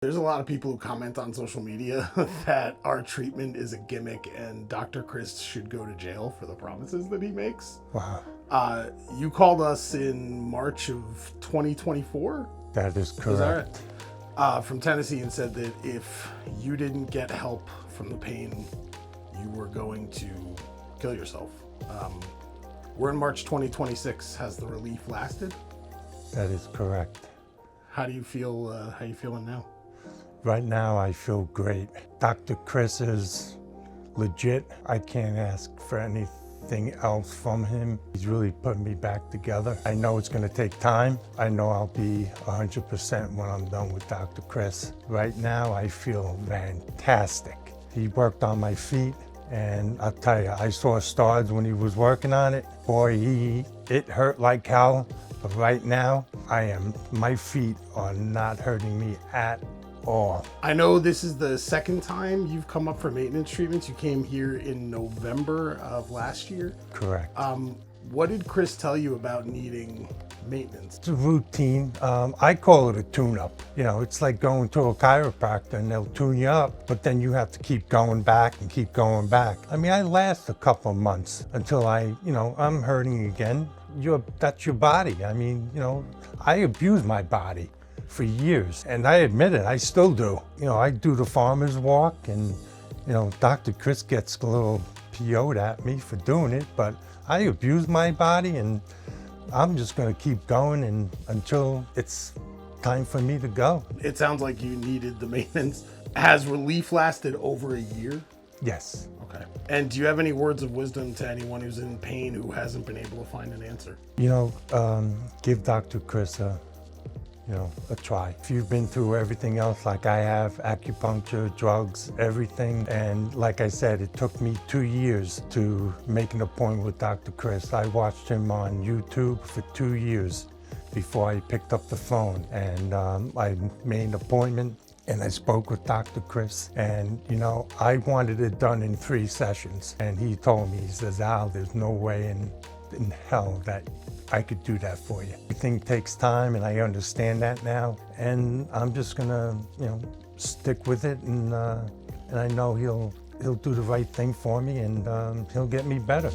There's a lot of people who comment on social media that our treatment is a gimmick and Dr. Chris should go to jail for the promises that he makes. Wow. You called us in March of 2024? That is correct. Is that right? From Tennessee, and said that if you didn't get help from the pain, you were going to kill yourself. We're in March 2026. Has the relief lasted? That is correct. How do you feel? How you feeling now? Right now, I feel great. Dr. Chris is legit. I can't ask for anything else from him. He's really put me back together. I know it's going to take time. I know I'll be 100% when I'm done with Dr. Chris. Right now, I feel fantastic. He worked on my feet, and I'll tell you, I saw stars when he was working on it. Boy, it hurt like hell, but right now, my feet are not hurting me at all. I know this is the second time you've come up for maintenance treatments. You came here in November of last year. Correct. What did Chris tell you about needing maintenance? It's a routine. I call it a tune-up. You know, it's like going to a chiropractor and they'll tune you up, but then you have to keep going back and keep going back. I mean, I last a couple of months until I'm hurting again. That's your body. I mean, I abuse my body for years, and I admit it, I still do. I do the farmer's walk, and Dr. Chris gets a little PO'd at me for doing it, but I abuse my body, and I'm just going to keep going until it's time for me to go. It sounds like you needed the maintenance. Has relief lasted over a year? Yes. Okay. And do you have any words of wisdom to anyone who's in pain who hasn't been able to find an answer? Give Dr. Chris a try. If you've been through everything else like I have, acupuncture, drugs, everything, and like I said, it took me 2 years to make an appointment with Dr. Chris. I watched him on YouTube for 2 years before I picked up the phone, and I made an appointment and I spoke with Dr. Chris, and I wanted it done in 3 sessions, and he told me, he says, Al, there's no way in hell that I could do that for you. Everything takes time, and I understand that now, and I'm just gonna, stick with it, and I know he'll do the right thing for me, and he'll get me better.